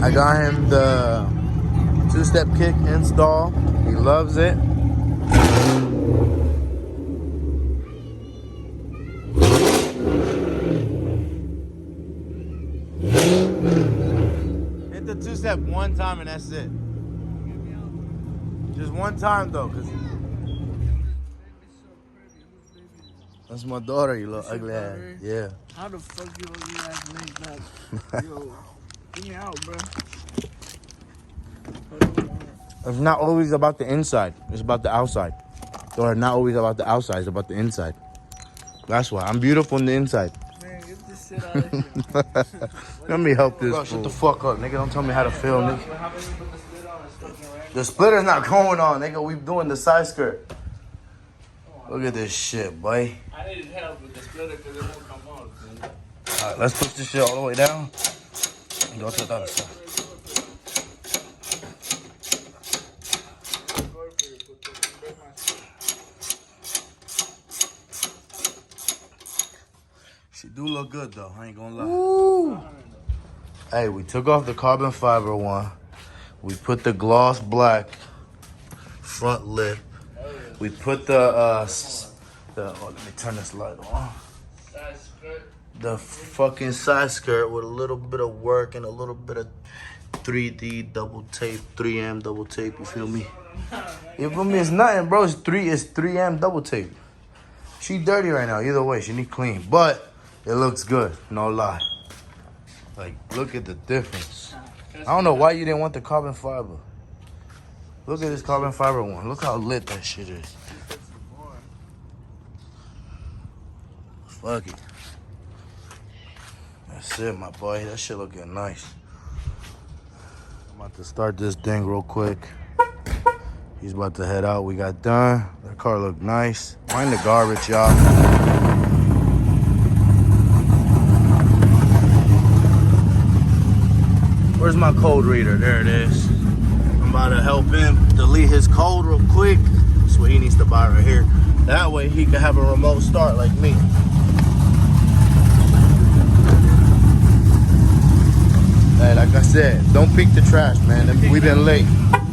I got him the two-step kick install. He loves it. Hit the two-step one time and that's it. Just one time though, cause that's my daughter, you little ugly ass. Yeah. How the fuck you ugly ass make that? Yo, get me out, bro. It's not always about the inside. It's about the outside. Or not always about the outside. It's about the inside. That's why I'm beautiful on the inside. Man, get this shit out of here. Let me help this. Bro, shut the fuck up, nigga. Don't tell me how to feel, nigga. The splitter's not going on, nigga. We doing the side skirt. Look at this shit, boy. I needed help with the splitter because it won't come on. Alright, let's push this shit all the way down. And go to the other side. She do look good though, I ain't gonna lie. Woo. Hey, we took off the carbon fiber one. We put the gloss black front lip. We put the oh, let me turn this light on. Side skirt. The fucking side skirt with a little bit of work and a little bit of 3D double tape, 3M double tape, you feel me? You feel me? It's nothing, bro. It's 3M double tape. She dirty right now, either way, she need clean. But it looks good, no lie. Like, look at the difference. I don't know why you didn't want the carbon fiber. Look at this carbon fiber one. Look how lit that shit is. Fuck it. That's it, my boy. That shit looking nice. I'm about to start this thing real quick. He's about to head out. We got done. That car looked nice. Mind the garbage, y'all. Where's my code reader? There it is. I'm about to help him delete his code real quick. That's what he needs to buy right here. That way he can have a remote start like me. Hey, like I said, don't peek the trash, man. We've been late.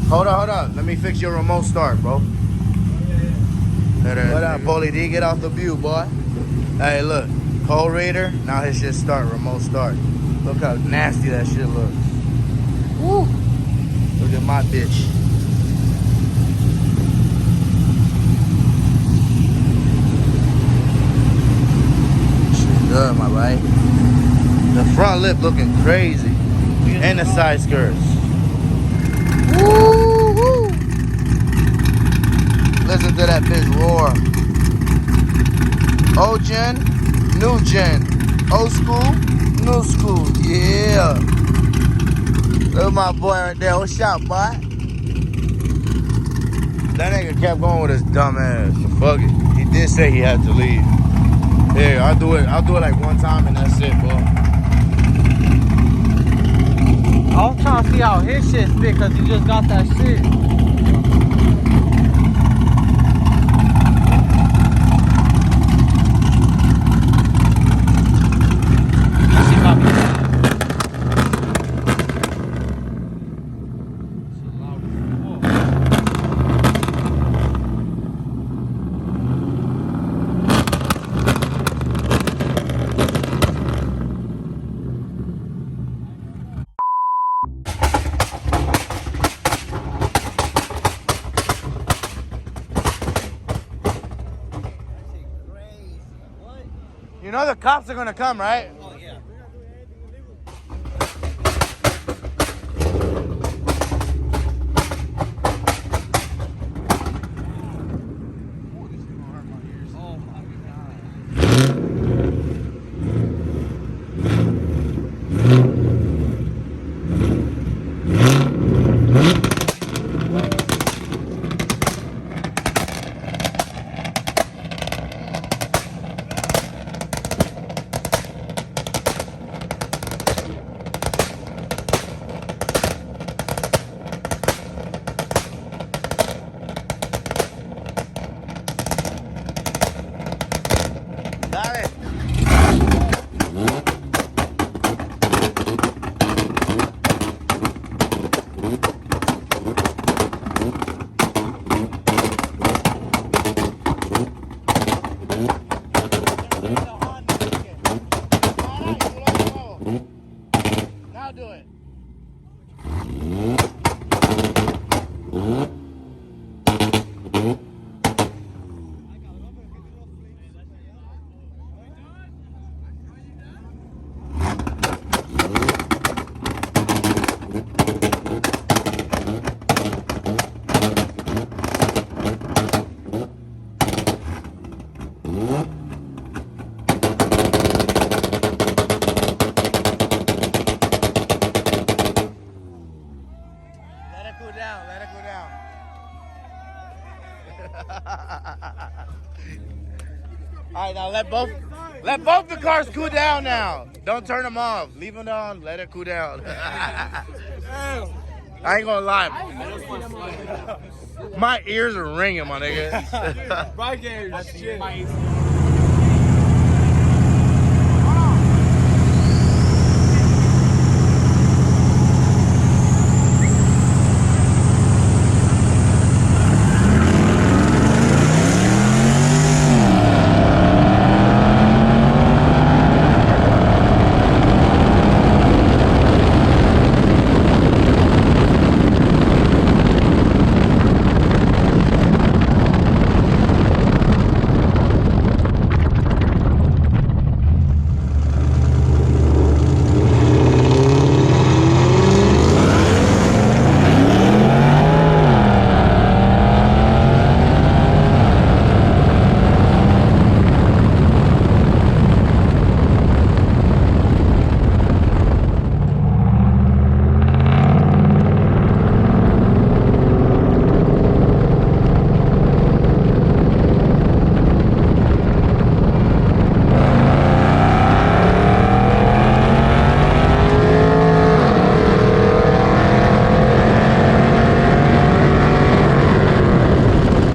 Hold on. Let me fix your remote start, bro. What up, Paulie D? Get off the view, boy. Hey, look. Code reader. Now his shit start. Remote start. Look how nasty that shit looks. Woo. Look at my bitch. Shit good, my boy. The front lip looking crazy. And the side skirts. Woo, woo. Listen to that bitch roar. Old gen, new gen. Old school, new school. Yeah. Look at my boy right there. What's up, boy? That nigga kept going with his dumb ass. So fuck it. He did say he had to leave. Here, I'll do it like one time and that's it, bro. I'm trying to see how his shit fit because he just got that shit. You know the cops are gonna come, right? Oh, yeah. Now do it. Let it cool down. Let it cool down. All right, now let both the cars cool down now. Don't turn them off. Leave them on. Let it cool down. I ain't gonna lie. My ears are ringing, my nigga. My game.